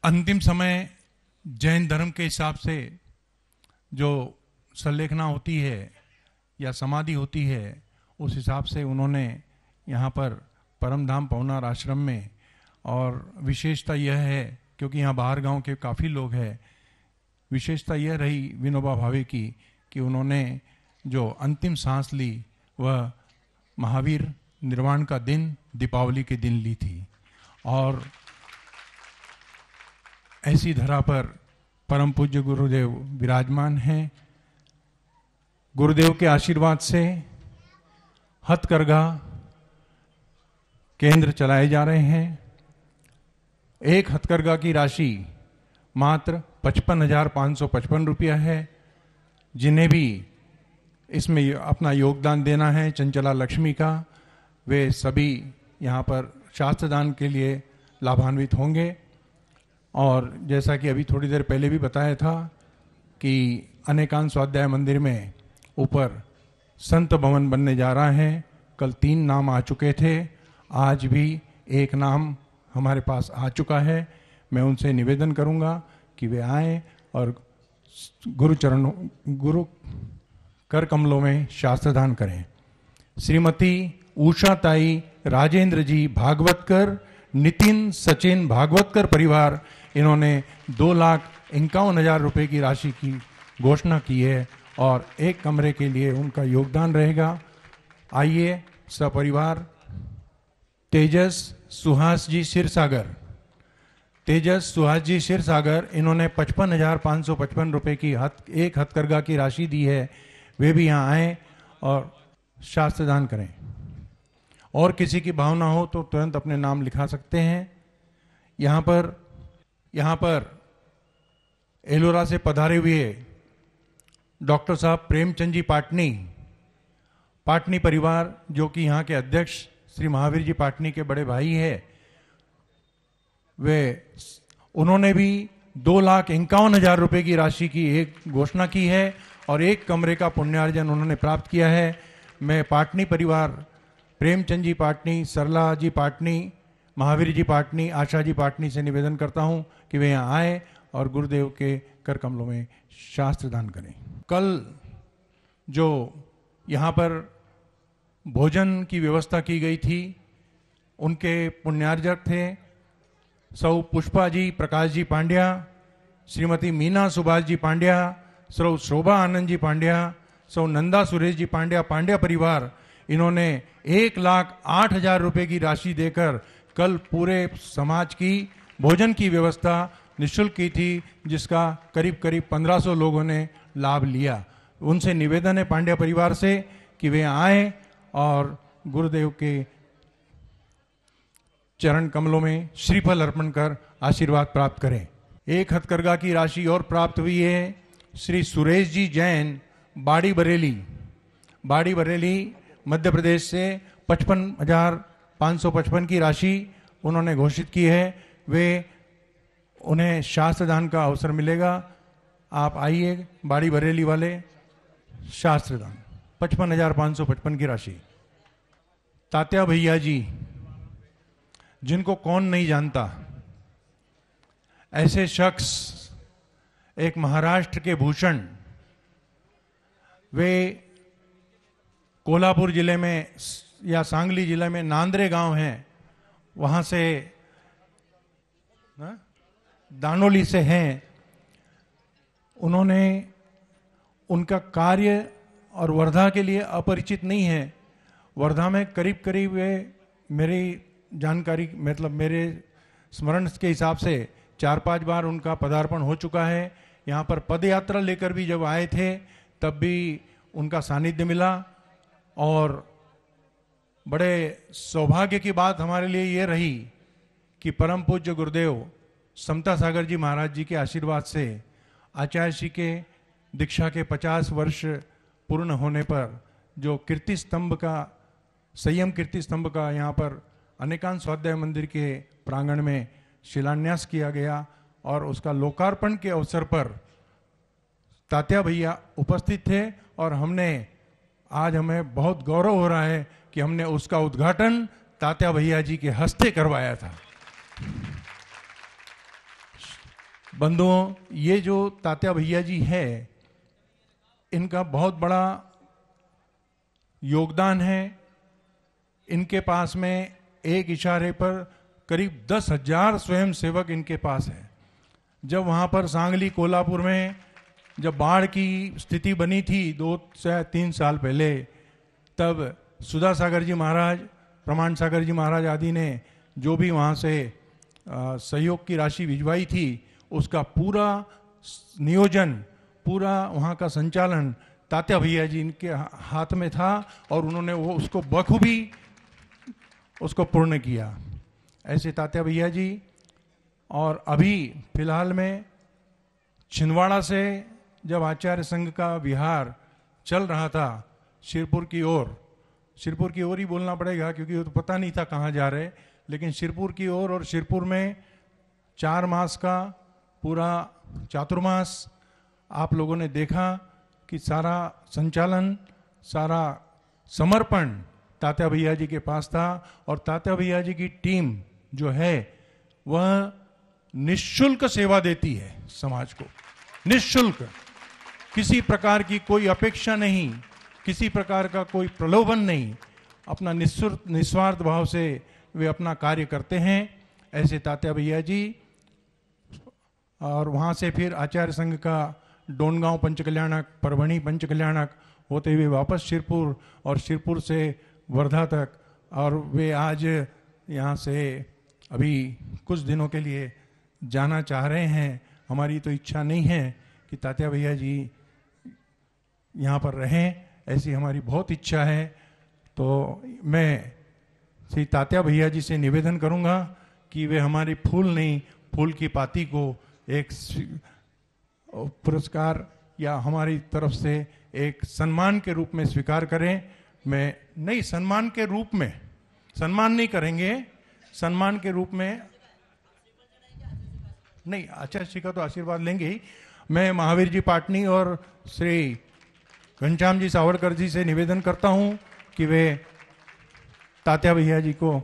अंतिम समय जैन धर्म के हिसाब से जो संलेखना होती है या समाधि होती है, उस हिसाब से उन्होंने यहाँ पर परमधाम पवनार आश्रम में, और विशेषता यह है क्योंकि यहाँ बाहर गांव के काफ़ी लोग हैं, विशेषता यह रही विनोबा भावे की कि उन्होंने जो अंतिम सांस ली वह महावीर निर्वाण का दिन, दीपावली के दिन ली थी। और ऐसी धरा पर परम पूज्य गुरुदेव विराजमान हैं। गुरुदेव के आशीर्वाद से हथकरघा केंद्र चलाए जा रहे हैं। एक हथकरघा की राशि मात्र 55,555 रुपया है। जिन्हें भी इसमें अपना योगदान देना है चंचला लक्ष्मी का, वे सभी यहाँ पर शास्त्रदान के लिए लाभान्वित होंगे। और जैसा कि अभी थोड़ी देर पहले भी बताया था कि अनेकांत स्वाध्याय मंदिर में ऊपर संत भवन बनने जा रहा है। कल 3 नाम आ चुके थे, आज भी एक नाम हमारे पास आ चुका है। मैं उनसे निवेदन करूंगा कि वे आएं और गुरु कर कमलों में शास्त्रदान करें। श्रीमती उषा ताई राजेंद्र जी भागवतकर, नितिन सचिन भागवतकर परिवार, इन्होंने 2,51,000 रुपये की राशि की घोषणा की है और एक कमरे के लिए उनका योगदान रहेगा। आइए सपरिवार तेजस सुहास जी क्षीरसागर, तेजस सुहास जी क्षीरसागर, इन्होंने 55,555 रुपये की एक हथकरघा की राशि दी है। वे भी यहाँ आएँ और शास्त्रदान करें। और किसी की भावना हो तो तुरंत अपने नाम लिखा सकते हैं। यहाँ पर एलोरा से पधारे हुए डॉक्टर साहब प्रेमचंद जी पाटनी परिवार, जो कि यहाँ के अध्यक्ष श्री महावीर जी पाटनी के बड़े भाई है, उन्होंने भी 2,51,000 रुपये की राशि की एक घोषणा की है और एक कमरे का पुण्यार्जन उन्होंने प्राप्त किया है। मैं पाटनी परिवार, प्रेमचंद जी पाटनी, सरला जी पाटनी, महावीर जी पाटनी, आशा जी पाटनी से निवेदन करता हूं कि वे यहाँ आए और गुरुदेव के कर कमलों में शास्त्रदान करें। कल जो यहाँ पर भोजन की व्यवस्था की गई थी, उनके पुण्यार्जक थे सौ पुष्पा जी प्रकाश जी पांड्या, श्रीमती मीना सुभाष जी पांड्या, सौ शोभा आनंद जी पांड्या, सौ नंदा सुरेश जी पांड्या परिवार, इन्होंने 1,08,000 रुपये की राशि देकर कल पूरे समाज की भोजन की व्यवस्था निःशुल्क की थी, जिसका करीब 1500 लोगों ने लाभ लिया। उनसे निवेदन है पांड्या परिवार से कि वे आए और गुरुदेव के चरण कमलों में श्रीफल अर्पण कर आशीर्वाद प्राप्त करें। एक हथकरघा की राशि और प्राप्त हुई है श्री सुरेश जी जैन बाड़ी बरेली मध्य प्रदेश से 55,555 की राशि उन्होंने घोषित की है। उन्हें शास्त्रदान का अवसर मिलेगा। आप आइए बाड़ी बरेली वाले, शास्त्रदान 55,555 की राशि। तात्या भैया जी, जिनको कौन नहीं जानता, ऐसे शख्स, एक महाराष्ट्र के भूषण, वे कोल्हापुर जिले में या सांगली जिले में नांद्रे गांव है, वहां से दानोली से हैं। उनका कार्य और वर्धा के लिए अपरिचित नहीं है। वर्धा में करीब वे, मेरी जानकारी मतलब मेरे स्मरण के हिसाब से 4-5 बार उनका पदार्पण हो चुका है। यहाँ पर पदयात्रा लेकर भी जब आए थे तब भी उनका सानिध्य मिला। और बड़े सौभाग्य की बात हमारे लिए ये रही कि परम पूज्य गुरुदेव समता सागर जी महाराज जी के आशीर्वाद से आचार्य श्री के दीक्षा के 50 वर्ष पूर्ण होने पर जो कीर्ति स्तंभ का, संयम कीर्ति स्तंभ का यहाँ पर अनेकांत स्वाध्याय मंदिर के प्रांगण में शिलान्यास किया गया और उसका लोकार्पण के अवसर पर तात्या भैया उपस्थित थे। और आज हमें बहुत गौरव हो रहा है कि हमने उसका उद्घाटन तात्या भैया जी के हस्ते करवाया था। बंधुओं, ये जो तात्या भैया जी है, इनका बहुत बड़ा योगदान है। इनके पास में एक इशारे पर करीब 10,000 स्वयंसेवक इनके पास है। जब वहाँ पर सांगली कोल्हापुर में जब बाढ़ की स्थिति बनी थी 2 से 3 साल पहले, तब सुधा सागर जी महाराज, प्रमाण सागर जी महाराज आदि ने जो भी वहाँ से सहयोग की राशि भिजवाई थी, उसका पूरा नियोजन, पूरा वहाँ का संचालन तात्या भैया जी इनके हाथ में था और उन्होंने वो उसको बखूबी उसको पूर्ण किया। ऐसे तात्या भैया जी। और अभी फिलहाल में छिंदवाड़ा से जब आचार्य संघ का विहार चल रहा था शिरपुर की ओर ही बोलना पड़ेगा क्योंकि वो तो पता नहीं था कहाँ जा रहे, लेकिन शिरपुर की ओर, और शिरपुर में 4 मास का पूरा चातुर्मास आप लोगों ने देखा कि सारा संचालन, सारा समर्पण तात्या भैया जी के पास था। और तात्या भैया जी की टीम जो है वह निःशुल्क सेवा देती है समाज को, निःशुल्क, किसी प्रकार की कोई अपेक्षा नहीं, किसी प्रकार का कोई प्रलोभन नहीं, अपना निस्वार्थ भाव से वे अपना कार्य करते हैं। ऐसे तात्या भैया जी। और वहाँ से फिर आचार्य संघ का डोनगांव पंचकल्याणक, परभणी पंचकल्याणक होते हुए वापस शिरपुर, और शिरपुर से वर्धा तक, और वे आज यहाँ से अभी कुछ दिनों के लिए जाना चाह रहे हैं। हमारी तो इच्छा नहीं है कि तात्या भैया जी यहाँ पर रहें, ऐसी हमारी बहुत इच्छा है। तो मैं श्री तात्या भैया जी से निवेदन करूँगा कि वे हमारी फूल की पाती को एक पुरस्कार या हमारी तरफ से एक सम्मान के रूप में स्वीकार करें। मैं नहीं, सम्मान के रूप में, सम्मान नहीं करेंगे, सम्मान के रूप में नहीं, आचार्य श्री का तो आशीर्वाद लेंगे ही। मैं महावीर जी पाटनी और श्री घनश्याम जी सावरकर जी से निवेदन करता हूं कि वे तात्या भैया जी को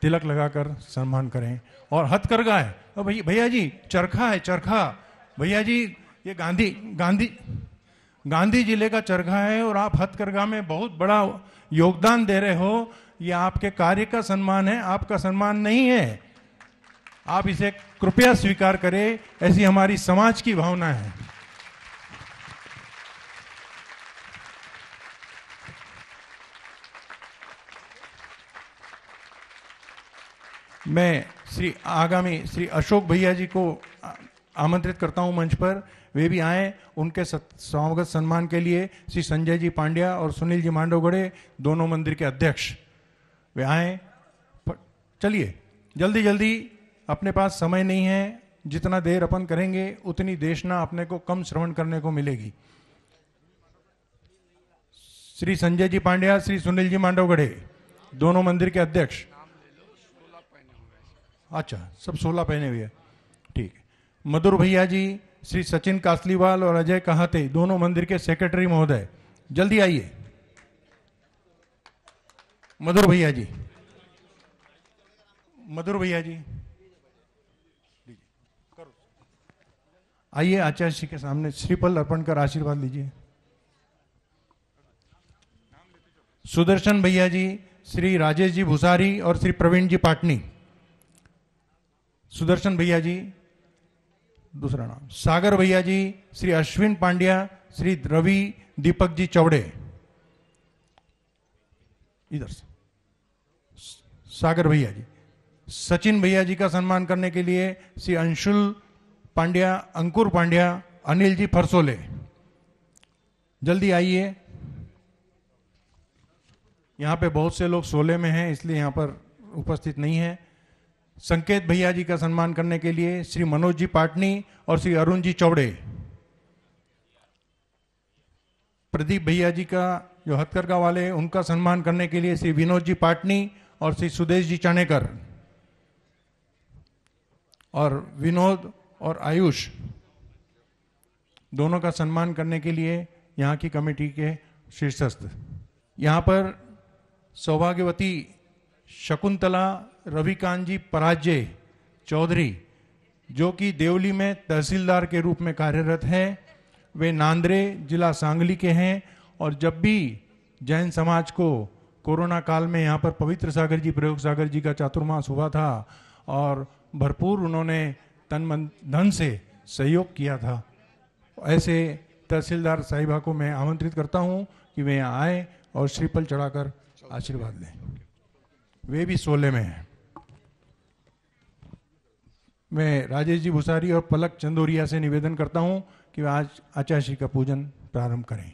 तिलक लगाकर सम्मान करें। और हथकरघा है, भैया जी चरखा है, चरखा भैया जी, ये गांधी जिले का चरखा है और आप हथकरघा में बहुत बड़ा योगदान दे रहे हो। ये आपके कार्य का सम्मान है, आपका सम्मान नहीं है। आप इसे कृपया स्वीकार करें, ऐसी हमारी समाज की भावना है। मैं श्री अशोक भैया जी को आमंत्रित करता हूं मंच पर, वे भी आए। उनके स्वागत सम्मान के लिए श्री संजय जी पांड्या और सुनील जी मांडवगढ़े, दोनों मंदिर के अध्यक्ष, वे आए। चलिए जल्दी जल्दी, अपने पास समय नहीं है, जितना देर अपन करेंगे उतनी देशना अपने को कम श्रवण करने को मिलेगी। श्री संजय जी पांड्या, श्री सुनील जी मांडवगढ़े, दोनों मंदिर के अध्यक्ष। अच्छा, सब 16 पहने हुए, ठीक है। मधुर भैया जी, श्री सचिन कासलीवाल और अजय कहाते, दोनों मंदिर के सेक्रेटरी महोदय, जल्दी आइए। मधुर भैया जी, आइए आचार्य जी के सामने श्रीफल अर्पण कर आशीर्वाद लीजिए। सुदर्शन भैया जी, श्री राजेश जी भूसारी और श्री प्रवीण जी पाटनी। सुदर्शन भैया जी, दूसरा नाम। सागर भैया जी, श्री अश्विन पांड्या, श्री रवि दीपक जी चौड़े, इधर से सागर भैया जी। सचिन भैया जी का सम्मान करने के लिए श्री अंशुल पांड्या, अंकुर पांड्या, अनिल जी फरसोले, जल्दी आइए। यहां पे बहुत से लोग सोले में हैं, इसलिए यहां पर उपस्थित नहीं है। संकेत भैया जी का सम्मान करने के लिए श्री मनोज जी पाटनी और श्री अरुण जी चौड़े। प्रदीप भैया जी का जो हथकरघा वाले, उनका सम्मान करने के लिए श्री विनोद जी पाटनी और श्री सुदेश जी चाणेकर। और विनोद और आयुष, दोनों का सम्मान करने के लिए यहाँ की कमेटी के शीर्षस्थ। यहाँ पर सौभाग्यवती शकुंतला रविकांत जी पराजय चौधरी, जो कि देवली में तहसीलदार के रूप में कार्यरत है। वे नांद्रे जिला सांगली के हैं और जब भी जैन समाज को कोरोना काल में यहाँ पर पवित्र सागर जी, प्रयोग सागर जी का चातुर्मास हुआ था और भरपूर उन्होंने तन मन धन से सहयोग किया था। ऐसे तहसीलदार साहिबा को मैं आमंत्रित करता हूँ कि वे यहाँ आए और श्रीफल चढ़ाकर आशीर्वाद लें। वे भी 16 में हैं। मैं राजेश जी भुसारी और पलक चंदोरिया से निवेदन करता हूं कि वे आज आचार्य श्री का पूजन प्रारंभ करें।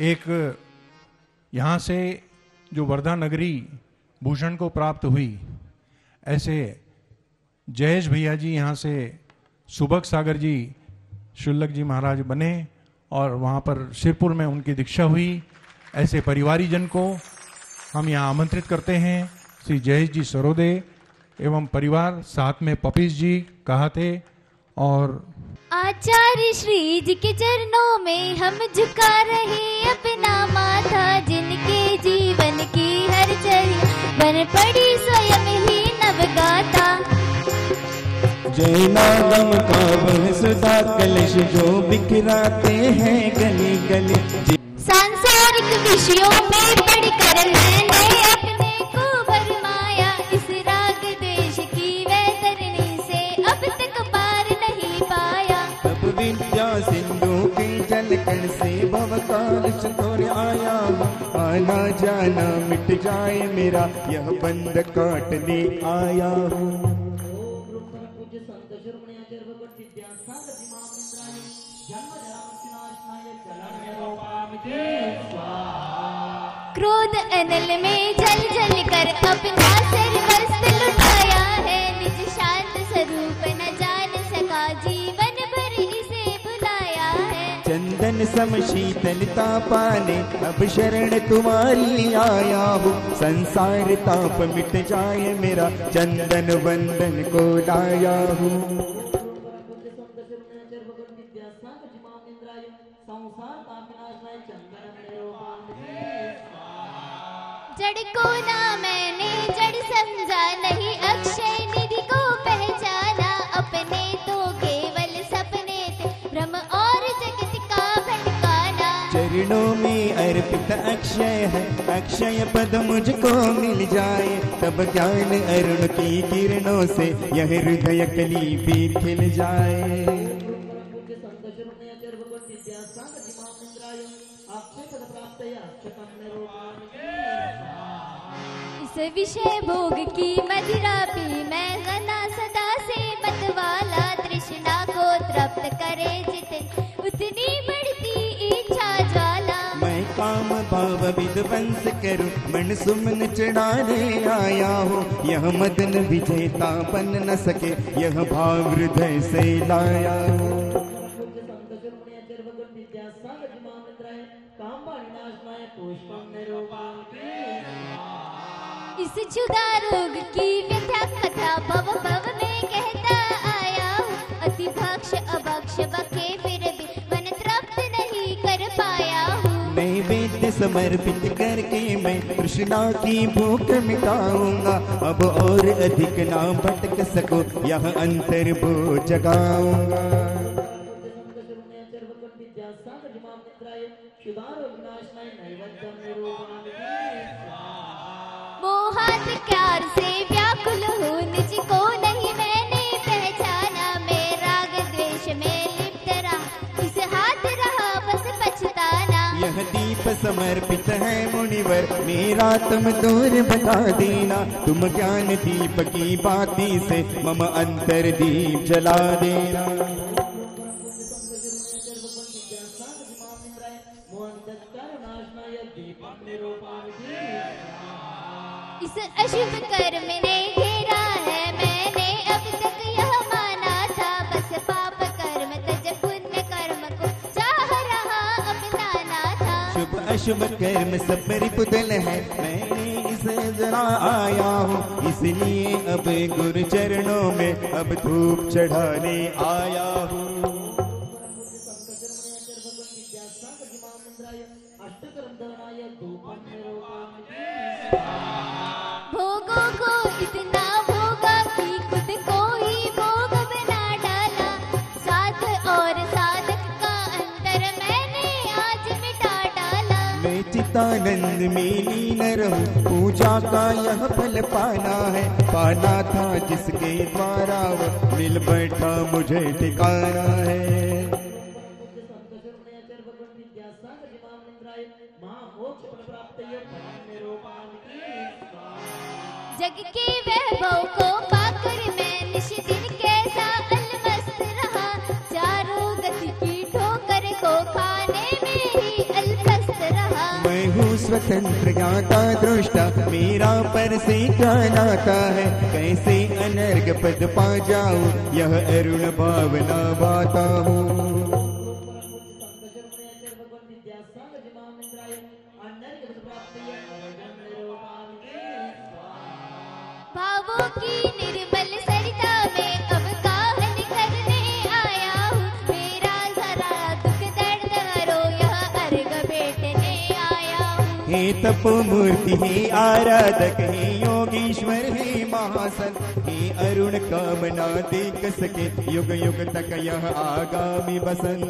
एक यहां से जो वर्धा नगरी भूषण को प्राप्त हुई, ऐसे जयेश भैया जी यहां से सुबक सागर जी शुल्लक जी महाराज बने और वहां पर शिरपुर में उनकी दीक्षा हुई। ऐसे परिवारीजन को हम यहाँ आमंत्रित करते हैं। श्री जयेश जी सरोदे एवं परिवार, साथ में पपीस जी कहाते और आचार्य श्री जी के चरणों में हम झुका रहे अपना माथा, जिनके जीवन की हर चर्या बन पड़ी स्वयं ही नवगाता। जैनागम का वह सुधा कलश जो बिखराते हैं गली गली। सांसारिक विषयों में पढ़कर मैंने अपने को भरमाया, इस राग द्वेष की वैतरणी से अब तक पार नहीं पाया। तब विद्या सिंधु के जलकण से भवकाल चतुर आया, आना जाना मिट जाए मेरा यह बंध काटने आया हूँ। क्रोध अनल में जल जल कर अपना सर्वस्व लुटाया है, निज शांत स्वरूप न जान सका जीवन भर इसे भुलाया है। चंदन सम शीतलता पाने अब शरण तुम्हारी आया हूँ, संसार ताप मिट जाए मेरा चंदन वंदन को लाया हूँ। जड़ को ना मैंने जड़ समझा, नहीं अक्षय निधि को पहचाना, अपने तो केवल सपने थे भ्रम और जगत का भटकाना। चरणों में अर्पित अक्षय है, अक्षय पद मुझको मिल जाए, तब ज्ञान अरुण की किरणों से यह हृदय कली भी खिल जाए। इस विषय भोग की मदिरा पी मैं गना सदा से मतवाला, तृष्णा को तृप्त करे जितनी उतनी बढ़ती इच्छा ज्वाला। मैं काम भाव विध्वंस करूं मन सुमन चढ़ाने आया हूँ, यह मदन विजेता बन न सके यह भाव हृदय से लाया हूँ। इस क्षुधा रोग की व्यथा कथा भव भव में कहता आया हूँ, अति भक्ष अभक्ष बके फिर भी मन तृप्त नहीं कर पाया हूँ। नैवेद्य समर्पित करके मैं कृष्णा की भूख मिटाऊंगा, अब और अधिक ना भटक सको यह अंतर वो जगाऊंगा। मोहाधिकार से व्याकुल हूँ, निज को नहीं मैंने पहचाना, मैं राग द्वेष में लिप्त रहा, इस हाथ रहा बस पछताना। यह दीप समर्पित है मुनिवर मेरा तुम दूर बता देना, तुम ज्ञान दीप की बाती से मम अंतर दीप जला देना। इस अशुभ कर्म ने घेरा है, मैंने अब तक यह माना था, बस पाप कर्म तज पुण्य कर्म को चाह रहा अपनाना था। शुभ अशुभ कर्म सब परिपुतल है, मैंने इसे जरा आया हूँ, इसलिए अब गुरु चरणों में अब धूप चढ़ाने आया हूँ। भोगों को इतना भोगा कि खुद को ही भोग बना डाला। साध और साधक का अंतर मैंने आज मिटा डाला। मैं चितानंद में लीन रहूं, पूजा का यह फल पाना है। पाना था जिसके द्वारा वह मिल बैठा मुझे ठिकाना है। जग के वैभव को पाकर मैं निश दिन कैसा अलमस्त रहा। चारों गति की ठोकर को खाने में ही अलमस्त रहा। मैं हूँ स्वतंत्र ज्ञाता दृष्टा, मेरा पर से क्या नाता है। कैसे अनर्घ पद पा जाऊं, यह अरुण भावना बाता हूँ। भावों की निर्मल सरिता में अब गाहन करने आया हूँ। मेरा जरा दुख दर्द हरो, यह अर्घ भेटने आया हूँ। हे तपोमूर्ति, हे आराधक, हे योगीश्वर, हे महासन, हे अरुण कामना देख सके युग युग तक यह आगामी बसन।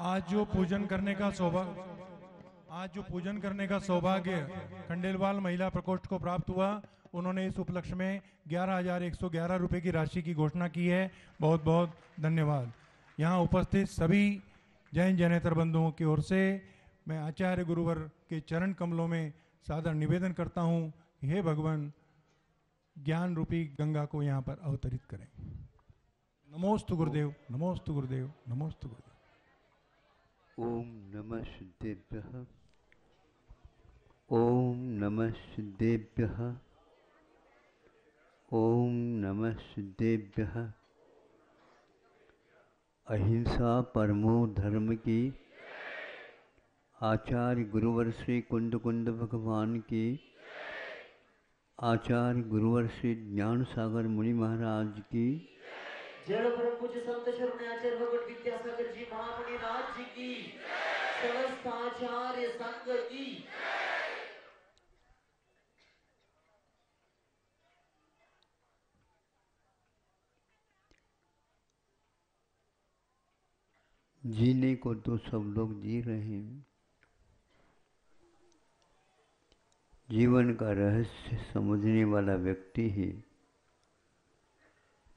आज जो पूजन करने का सौभाग्य खंडेलवाल महिला प्रकोष्ठ को प्राप्त हुआ, उन्होंने इस उपलक्ष्य में 11,111 रुपए की राशि की घोषणा की है। बहुत बहुत धन्यवाद। यहाँ उपस्थित सभी जैन जैनेतर बंधुओं की ओर से मैं आचार्य गुरुवर के चरण कमलों में सादर निवेदन करता हूँ, हे भगवान ज्ञान रूपी गंगा को यहाँ पर अवतरित करें। नमोस्तु गुरुदेव, नमोस्तु गुरुदेव, नमोस्तु गुरुदेव। ओम नमः सिद्धेभ्यः, ओम नमः सिद्धेभ्यः, ओम नमः सिद्धेभ्यः। अहिंसा परमो धर्म की, आचार्य गुरुवर श्री कुंद कुंद भगवान की, आचार्य गुरुवर श्री ज्ञान सागर मुनि महाराज की, जय परम पूज्य संत शरण आचार्य भगवान विद्यासागर जी महामुनि राज जी की, समस्त आचार्य संघ की। जीने को तो सब लोग जी रहे हैं, जीवन का रहस्य समझने वाला व्यक्ति ही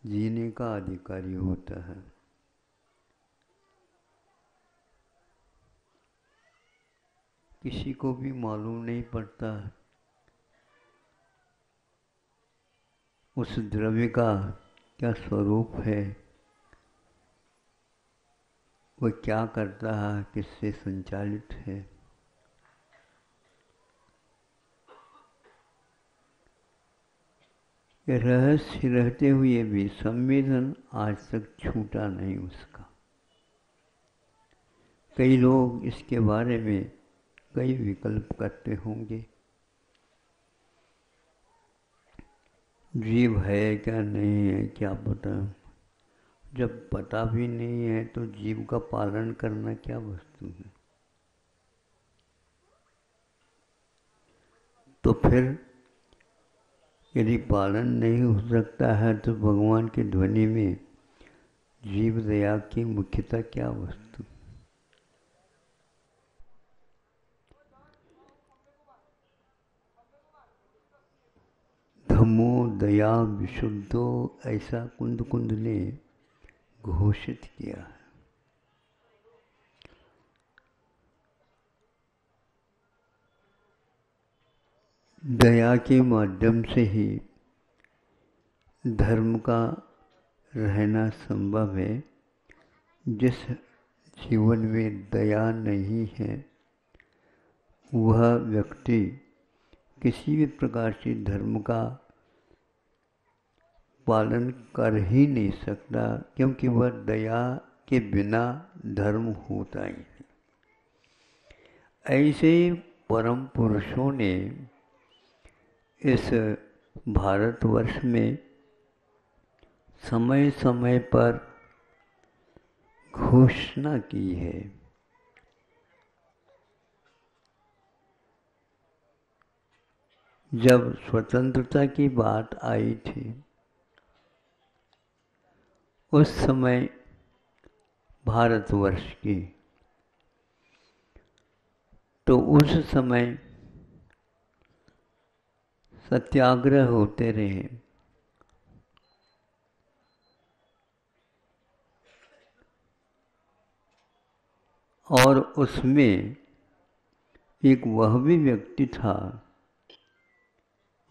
जीने का अधिकारी होता है। किसी को भी मालूम नहीं पड़ता उस द्रव्य का क्या स्वरूप है, वह क्या करता है, किससे संचालित है। ये रहस्य रहते हुए भी संवेदन आज तक छूटा नहीं उसका। कई लोग इसके बारे में कई विकल्प करते होंगे, जीव है क्या नहीं है क्या पता। जब पता भी नहीं है तो जीव का पालन करना क्या वस्तु है। तो फिर यदि पालन नहीं हो सकता है तो भगवान की ध्वनि में जीव दया की मुख्यता क्या वस्तु। धम्मो दया विशुद्धो, ऐसा कुंद कुंद ने घोषित किया है। दया के माध्यम से ही धर्म का रहना संभव है। जिस जीवन में दया नहीं है वह व्यक्ति किसी भी प्रकार से धर्म का पालन कर ही नहीं सकता, क्योंकि वह दया के बिना धर्म होता ही नहीं। ऐसे परम पुरुषों ने इस भारतवर्ष में समय समय पर घोषणा की है। जब स्वतंत्रता की बात आई थी उस समय भारतवर्ष की, तो उस समय सत्याग्रह होते रहे। और उसमें एक वह भी व्यक्ति था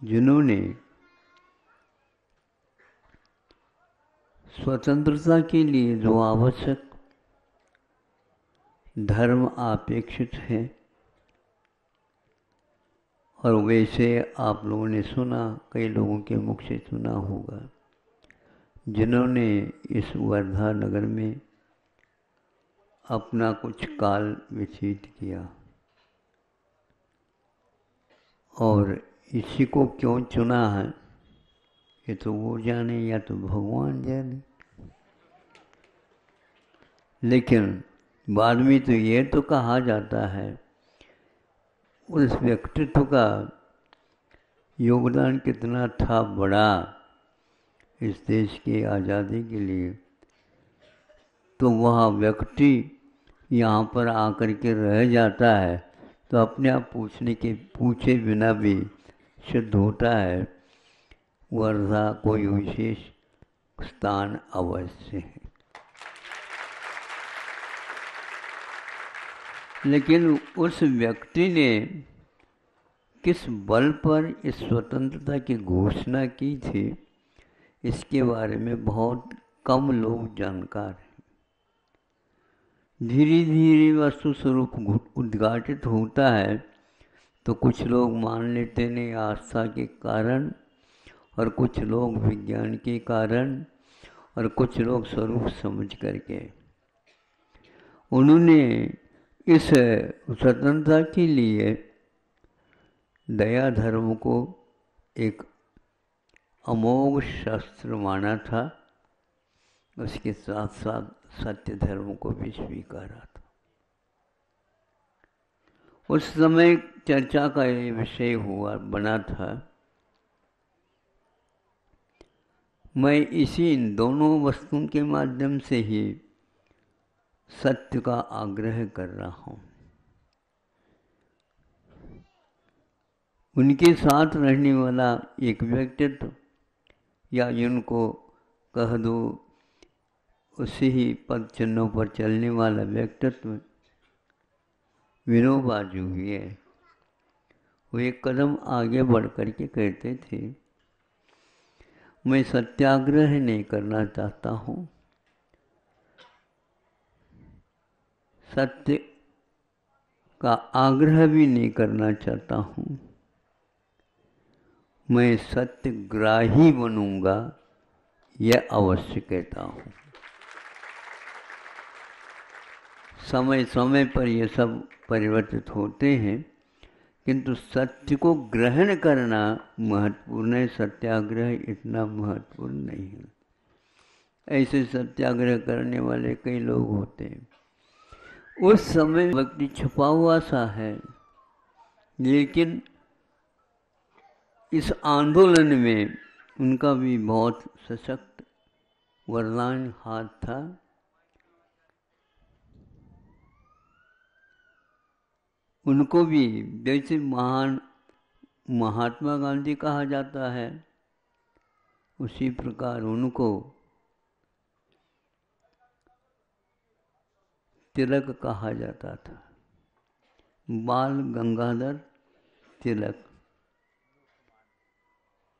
जिन्होंने स्वतंत्रता के लिए जो आवश्यक धर्म अपेक्षित है, और वैसे आप लोगों ने सुना, कई लोगों के मुख से सुना होगा, जिन्होंने इस वर्धा नगर में अपना कुछ काल व्यतीत किया। और इसी को क्यों चुना है ये तो वो जाने या तो भगवान जाने। लेकिन बाद में तो ये तो कहा जाता है उस व्यक्तित्व का योगदान कितना था बड़ा इस देश की आज़ादी के लिए, तो वह व्यक्ति यहाँ पर आकर के रह जाता है तो अपने आप पूछे बिना भी सिद्ध होता है वर्धा कोई विशेष स्थान अवश्य है। लेकिन उस व्यक्ति ने किस बल पर इस स्वतंत्रता की घोषणा की थी, इसके बारे में बहुत कम लोग जानकार हैं। धीरे धीरे वस्तु स्वरूप उद्घाटित होता है तो कुछ लोग मान लेते हैं आस्था के कारण, और कुछ लोग विज्ञान के कारण, और कुछ लोग स्वरूप समझ करके उन्होंने इस स्वतंत्रता के लिए दया धर्म को एक अमोघ शस्त्र माना था, उसके साथ साथ सत्य धर्म को भी स्वीकारा था। उस समय चर्चा का ये विषय बना था। मैं इसी इन दोनों वस्तुओं के माध्यम से ही सत्य का आग्रह कर रहा हूँ। उनके साथ रहने वाला एक व्यक्तित्व, या इनको कह दो उसी ही पद चिन्हों पर चलने वाला व्यक्तित्व विनोबा जो ही है, वो एक कदम आगे बढ़ कर के कहते थे, मैं सत्याग्रह नहीं करना चाहता हूँ, सत्य का आग्रह भी नहीं करना चाहता हूँ, मैं सत्यग्राही बनूंगा, यह अवश्य कहता हूँ। समय समय पर ये सब परिवर्तित होते हैं, किंतु सत्य को ग्रहण करना महत्वपूर्ण है, सत्याग्रह इतना महत्वपूर्ण नहीं है। ऐसे सत्याग्रह करने वाले कई लोग होते हैं। उस समय व्यक्ति छुपा हुआ सा है, लेकिन इस आंदोलन में उनका भी बहुत सशक्त वरदान हाथ था। उनको भी जैसे महान महात्मा गांधी कहा जाता है, उसी प्रकार उनको तिलक कहा जाता था, बाल गंगाधर तिलक।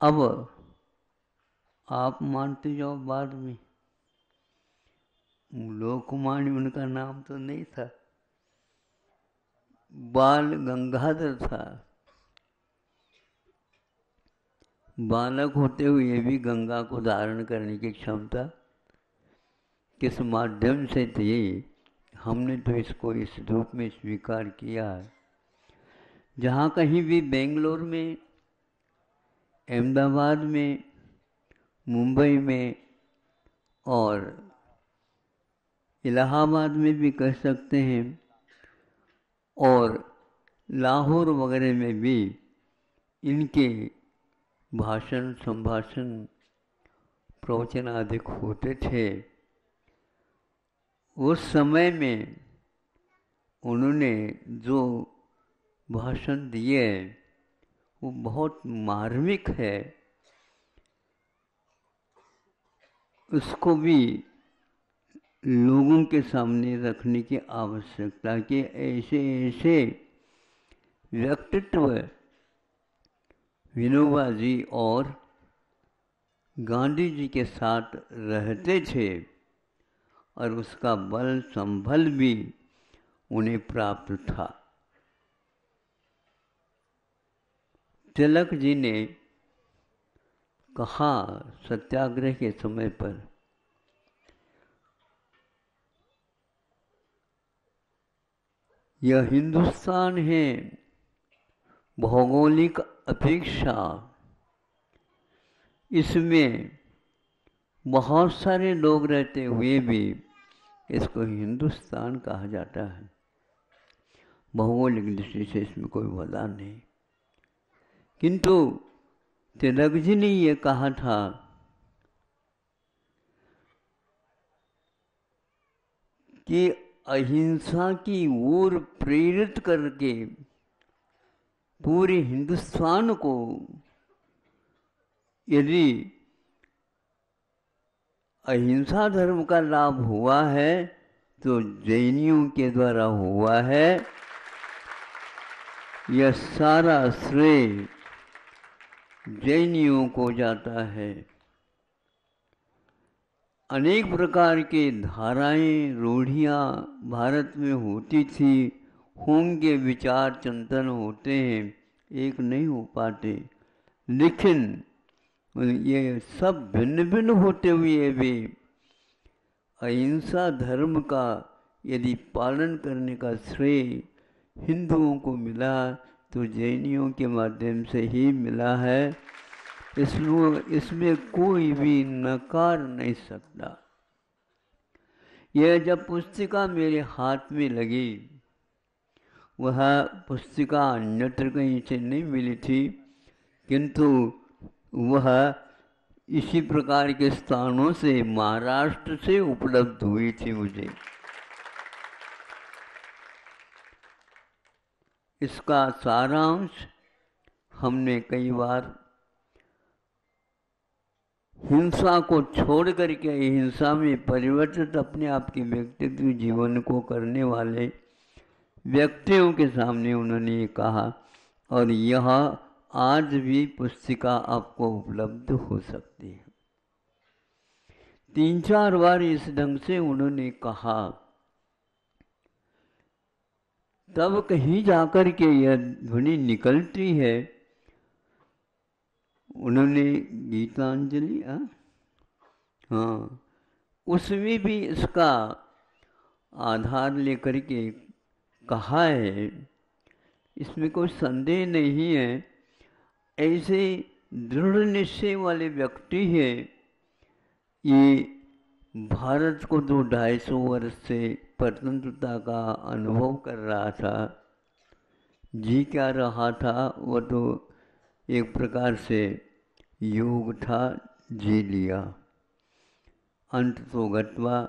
अब आप मानते जाओ, बाद में लोकमान्य उनका नाम तो नहीं था, बाल गंगाधर था। बालक होते हुए भी गंगा को धारण करने की क्षमता किस माध्यम से थी, हमने तो इसको इस रूप में स्वीकार किया है। जहाँ कहीं भी बेंगलोर में अहमदाबाद में, मुंबई में और इलाहाबाद में भी कह सकते हैं, और लाहौर वगैरह में भी इनके भाषण, संभाषण, प्रवचन आदि होते थे। उस समय में उन्होंने जो भाषण दिए वो बहुत मार्मिक है। उसको भी लोगों के सामने रखने की आवश्यकता कि ऐसे ऐसे व्यक्तित्व विनोबा जी और गांधी जी के साथ रहते थे और उसका बल संबल भी उन्हें प्राप्त था। तिलक जी ने कहा सत्याग्रह के समय पर, यह हिंदुस्तान है भौगोलिक अपेक्षा, इसमें बहुत सारे लोग रहते हुए भी इसको हिंदुस्तान कहा जाता है। भौगोलिक दृष्टि से इसमें कोई बदलाव नहीं। किंतु तिलक जी ने ये कहा था कि अहिंसा की ओर प्रेरित करके पूरे हिंदुस्तान को यदि अहिंसा धर्म का लाभ हुआ है तो जैनियों के द्वारा हुआ है। यह सारा श्रेय जैनियों को जाता है। अनेक प्रकार के धाराएं, रूढ़ियाँ भारत में होती थी, होंगे, विचार चिंतन होते हैं, एक नहीं हो पाते, लेकिन ये सब भिन्न भिन्न होते हुए भी अहिंसा धर्म का यदि पालन करने का श्रेय हिंदुओं को मिला तो जैनियों के माध्यम से ही मिला है। इसलिए इसमें कोई भी नकार नहीं सकता। यह जब पुस्तिका मेरे हाथ में लगी, वह पुस्तिका अन्यत्र कहीं से नहीं मिली थी, किंतु वह इसी प्रकार के स्थानों से, महाराष्ट्र से उपलब्ध हुई थी मुझे। इसका सारांश हमने कई बार हिंसा को छोड़ करके हिंसा में परिवर्तित अपने आप के व्यक्तित्व जीवन को करने वाले व्यक्तियों के सामने उन्होंने ये कहा, और यह आज भी पुस्तिका आपको उपलब्ध हो सकती है। 3-4 बार इस ढंग से उन्होंने कहा, तब कहीं जाकर के यह ध्वनि निकलती है। उन्होंने गीतांजलि, हाँ, उसमें भी इसका आधार लेकर के कहा है। इसमें कोई संदेह नहीं है। ऐसे दृढ़ निश्चय वाले व्यक्ति है, ये भारत को 200-250 वर्ष से स्वतंत्रता का अनुभव कर रहा था, जी क्या रहा था, वह तो एक प्रकार से योग था, जी लिया। अंत तो गत्वा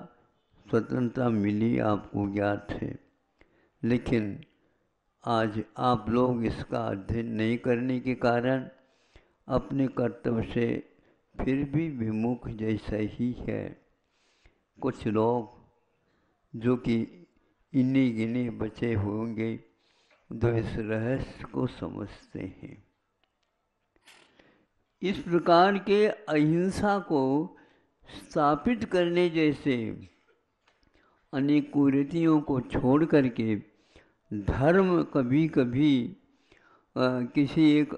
स्वतंत्रता मिली, आपको ज्ञात है। लेकिन आज आप लोग इसका अध्ययन नहीं करने के कारण अपने कर्तव्य से फिर भी विमुख जैसा ही है। कुछ लोग जो कि इन्हीं गिने बचे होंगे जो इस रहस्य को समझते हैं। इस प्रकार के अहिंसा को स्थापित करने जैसे अनेक कुरीतियों को छोड़ करके धर्म कभी कभी किसी एक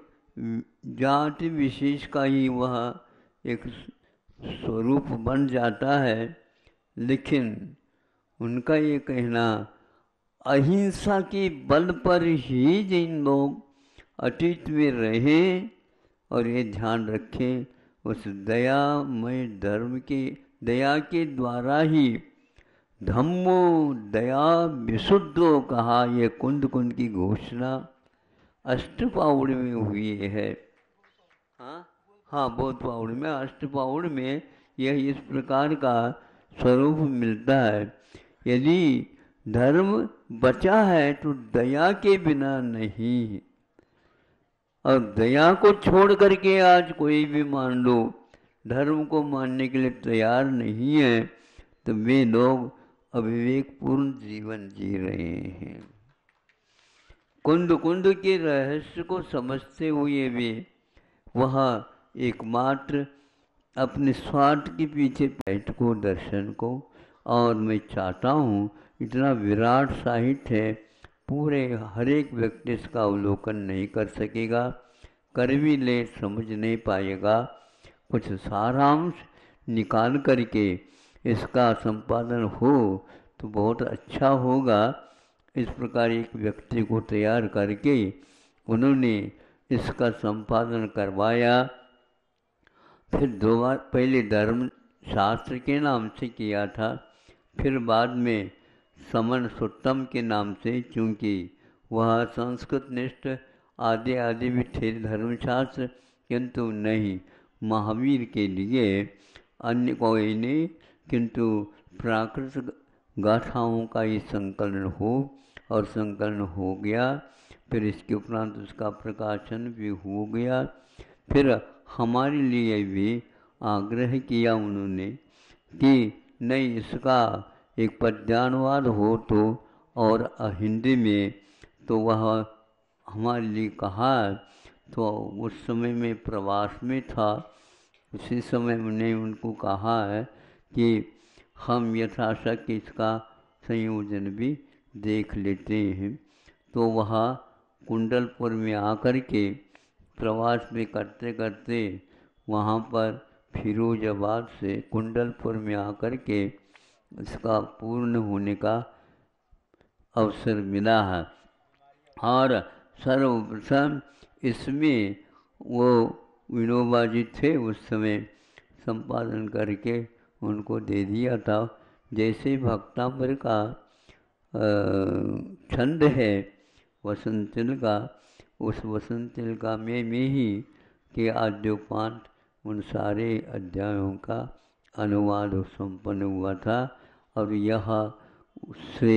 जाति विशेष का ही वह एक स्वरूप बन जाता है, लेकिन उनका ये कहना अहिंसा के बल पर ही जिन लोग अतीत में रहे और ये ध्यान रखें, उस दयामय धर्म के दया के द्वारा ही धम्मो दया विशुद्धो कहा। ये कुंद कुंद की घोषणा अष्टपाउड़ में हुई है। हाँ बहुत पाउड़ में, अष्टपाउड़ में यह इस प्रकार का स्वरूप मिलता है। यदि धर्म बचा है तो दया के बिना नहीं, और दया को छोड़ करके आज कोई भी मान लो धर्म को मानने के लिए तैयार नहीं है, तो वे लोग अविवेकपूर्ण जीवन जी रहे हैं। कुंद कुंद के रहस्य को समझते हुए भी वह एकमात्र अपने स्वार्थ के पीछे बैठ को दर्शन को, और मैं चाहता हूँ इतना विराट साहित्य है, पूरे हर एक व्यक्ति इसका अवलोकन नहीं कर सकेगा, कर भी ले समझ नहीं पाएगा। कुछ सारांश निकाल करके इसका संपादन हो तो बहुत अच्छा होगा। इस प्रकार एक व्यक्ति को तैयार करके उन्होंने इसका संपादन करवाया। फिर 2 बार पहले धर्म शास्त्र के नाम से किया था, फिर बाद में समन सुत्तम के नाम से, क्योंकि वह संस्कृत निष्ठ आदि आदि भी थे धर्मशास्त्र, किंतु नहीं महावीर के लिए अन्य कोई नहीं, किंतु प्राकृत गाथाओं का ही संकलन हो, और संकलन हो गया। फिर इसके उपरांत उसका प्रकाशन भी हो गया। फिर हमारे लिए भी आग्रह किया उन्होंने कि नहीं इसका एक पद्यानुवाद हो तो, और हिंदी में, तो वह हमारे लिए कहा। तो उस समय में प्रवास में था, उसी समय मैंने उनको कहा है कि हम यथाशक्ति इसका संयोजन भी देख लेते हैं। तो वह कुंडलपुर में आकर के प्रवास में करते करते वहाँ पर फिरोजाबाद से कुंडलपुर में आकर के इसका पूर्ण होने का अवसर मिला है। और सर्वप्रथम इसमें वो विनोबा जी थे, उस समय संपादन करके उनको दे दिया था। जैसे भक्तांबर का छंद है वसंत तिलका, उस वसंत तिलका में ही के आद्योपांत उन सारे अध्यायों का अनुवाद संपन्न हुआ था, और यह उससे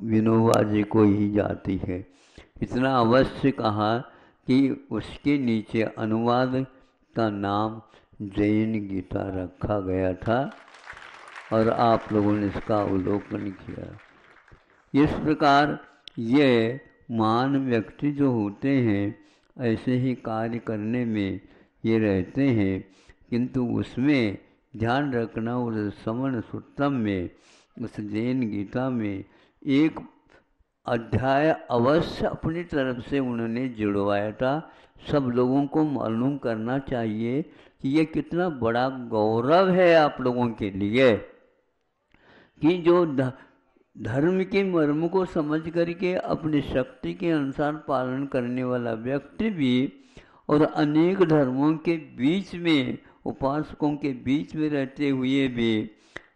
विनोबा जी को ही जाती है। इतना अवश्य कहा कि उसके नीचे अनुवाद का नाम जैन गीता रखा गया था, और आप लोगों ने इसका अवलोकन किया। इस प्रकार ये महान व्यक्ति जो होते हैं ऐसे ही कार्य करने में ये रहते हैं, किंतु उसमें ध्यान रखना उस समन सुत्तम में, उस जैन गीता में एक अध्याय अवश्य अपनी तरफ से उन्होंने जुड़वाया था। सब लोगों को मालूम करना चाहिए कि ये कितना बड़ा गौरव है आप लोगों के लिए कि जो धर्म के मर्म को समझ करके अपनी शक्ति के अनुसार पालन करने वाला व्यक्ति भी, और अनेक धर्मों के बीच में उपासकों के बीच में रहते हुए भी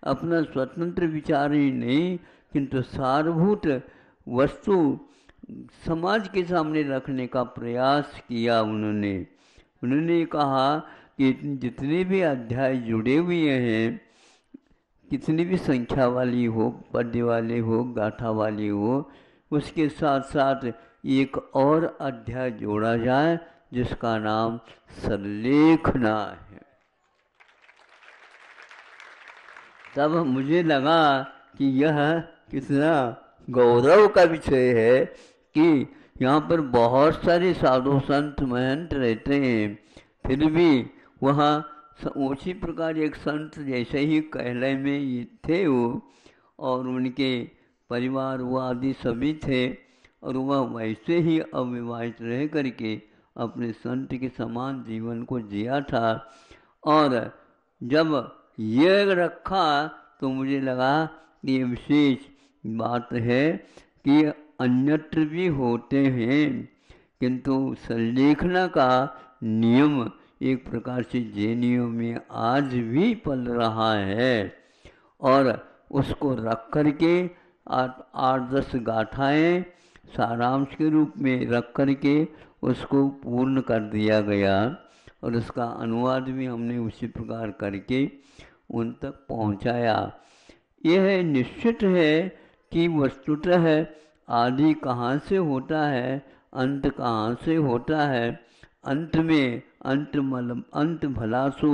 अपना स्वतंत्र विचार ही नहीं किंतु सारभूत वस्तु समाज के सामने रखने का प्रयास किया। उन्होंने कहा कि जितने भी अध्याय जुड़े हुए हैं, कितनी भी संख्या वाली हो, पद्य वाली हो, गाथा वाली हो, उसके साथ साथ एक और अध्याय जोड़ा जाए जिसका नाम सरलेखना है। तब मुझे लगा कि यह कितना गौरव का विषय है कि यहाँ पर बहुत सारे साधु संत महंत रहते हैं, फिर भी वहाँ उसी प्रकार एक संत जैसे ही कहले में ये थे वो, और उनके परिवार वो आदि सभी थे, और वह वैसे ही अविवाहित रह करके अपने संत के समान जीवन को जिया था। और जब ये रखा तो मुझे लगा कि ये विशेष बात है कि अन्यत्र भी होते हैं, किंतु संलेखना का नियम एक प्रकार से जैनियों में आज भी पल रहा है और उसको रख करके 8-10 गाथाएँ सारांश के रूप में रख करके उसको पूर्ण कर दिया गया और उसका अनुवाद भी हमने उसी प्रकार करके उन तक पहुंचाया। यह निश्चित है कि वस्तुतः आदि कहाँ से होता है, अंत कहाँ से होता है, अंत में अंत भला सो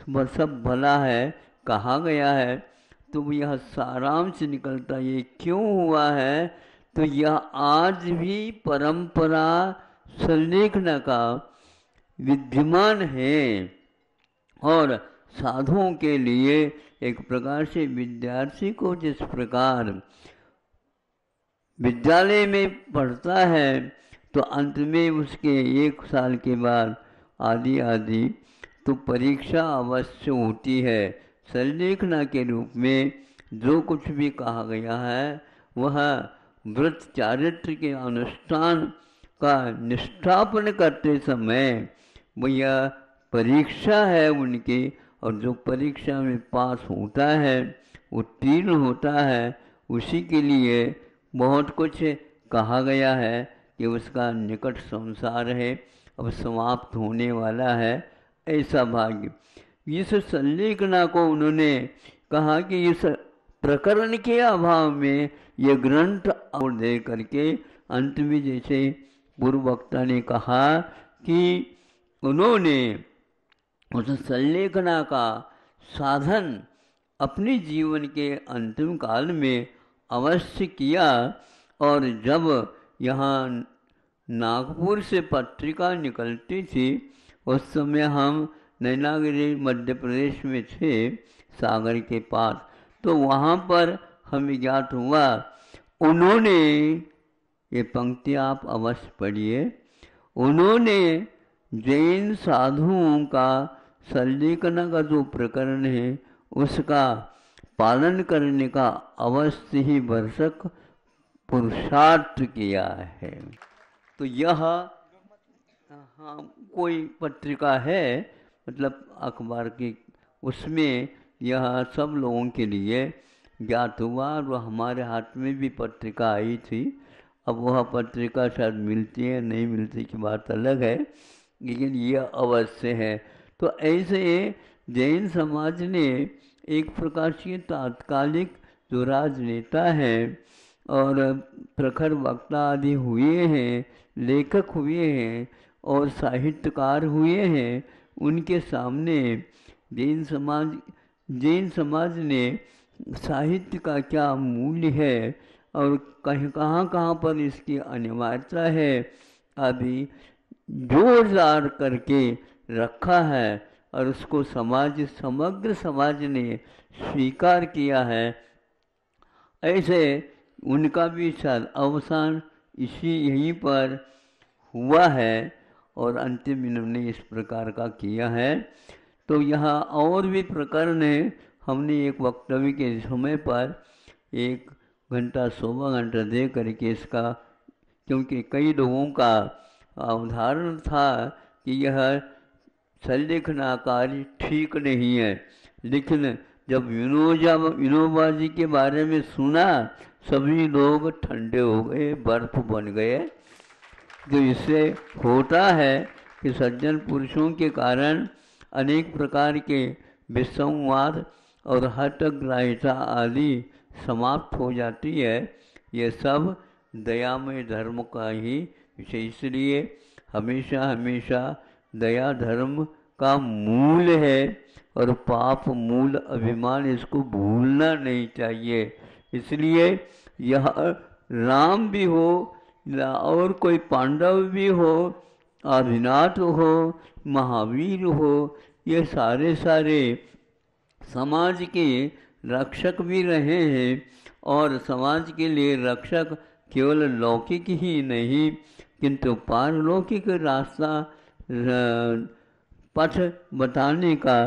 सब भला है कहा गया है। तो यह सारांश निकलता ये क्यों हुआ है, तो यह आज भी परंपरा संलेखन का विद्यमान है और साधुओं के लिए एक प्रकार से विद्यार्थी को जिस प्रकार विद्यालय में पढ़ता है तो अंत में उसके 1 साल के बाद आदि तो परीक्षा अवश्य होती है। संलेखना के रूप में जो कुछ भी कहा गया है वह व्रत चारित्र के अनुष्ठान का निष्ठापन करते समय यह परीक्षा है उनकी, और जो परीक्षा में पास होता है उत्तीर्ण होता है उसी के लिए बहुत कुछ कहा गया है कि उसका निकट संसार है, अब समाप्त होने वाला है ऐसा भाग्य। इस संलेखना को उन्होंने कहा कि इस प्रकरण के अभाव में ये ग्रंथ और दे करके अंत में जैसे पूर्व वक्ता ने कहा कि उन्होंने उस संलेखना का साधन अपने जीवन के अंतिम काल में अवश्य किया। और जब यहाँ नागपुर से पत्रिका निकलती थी उस समय हम नैनागिरी मध्य प्रदेश में थे, सागर के पास, तो वहाँ पर हमें ज्ञात हुआ उन्होंने, ये पंक्ति आप अवश्य पढ़िए, उन्होंने जैन साधुओं का संलेखना का जो प्रकरण है उसका पालन करने का अवश्य ही भरसक पुरुषार्थ किया है। तो यह हाँ कोई पत्रिका है मतलब अखबार की, उसमें यह सब लोगों के लिए ज्ञात हुआ और हमारे हाथ में भी पत्रिका आई थी। अब वह पत्रिका शायद मिलती है नहीं मिलती की बात अलग है, लेकिन यह अवश्य है। तो ऐसे जैन समाज ने एक प्रकार से तात्कालिक जो राजनेता हैं और प्रखर वक्ता आदि हुए हैं, लेखक हुए हैं और साहित्यकार हुए हैं, उनके सामने जैन समाज ने साहित्य का क्या मूल्य है और कहाँ पर इसकी अनिवार्यता है अभी जोरदार करके रखा है और उसको समग्र समाज ने स्वीकार किया है। ऐसे उनका भी शायद अवसान यहीं पर हुआ है और अंतिम इन्होंने इस प्रकार का किया है। तो यहाँ और भी प्रकरण है, हमने एक वक्तव्य के समय पर 1 घंटा 1.25 घंटा दे करके इसका, क्योंकि कई लोगों का उदाहरण था कि यह संलेखना कार्य ठीक नहीं है, लेकिन जब विनोबा जी के बारे में सुना सभी लोग ठंडे हो गए, बर्फ बन गए। जो इससे होता है कि सज्जन पुरुषों के कारण अनेक प्रकार के विसंवाद और हठग्राहिता आदि समाप्त हो जाती है। ये सब दयामय धर्म का ही विषय, इसलिए हमेशा दया धर्म का मूल है और पाप मूल अभिमान, इसको भूलना नहीं चाहिए। इसलिए यह राम भी हो और कोई पांडव भी हो, आदिनाथ हो, महावीर हो, ये सारे समाज के रक्षक भी रहे हैं और समाज के लिए रक्षक केवल लौकिक ही नहीं किंतु पारलौकिक रास्ता पथ बताने का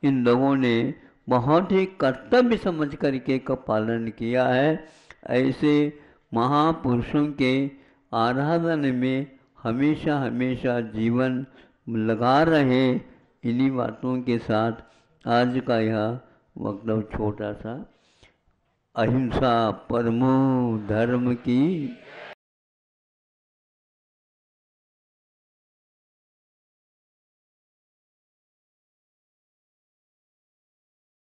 इन लोगों ने बहुत ही कर्तव्य समझ करके का पालन किया है। ऐसे महापुरुषों के आराधन में हमेशा जीवन लगा रहे इन्हीं बातों के साथ आज का यह वक्तव्य छोटा सा। अहिंसा परमो धर्म की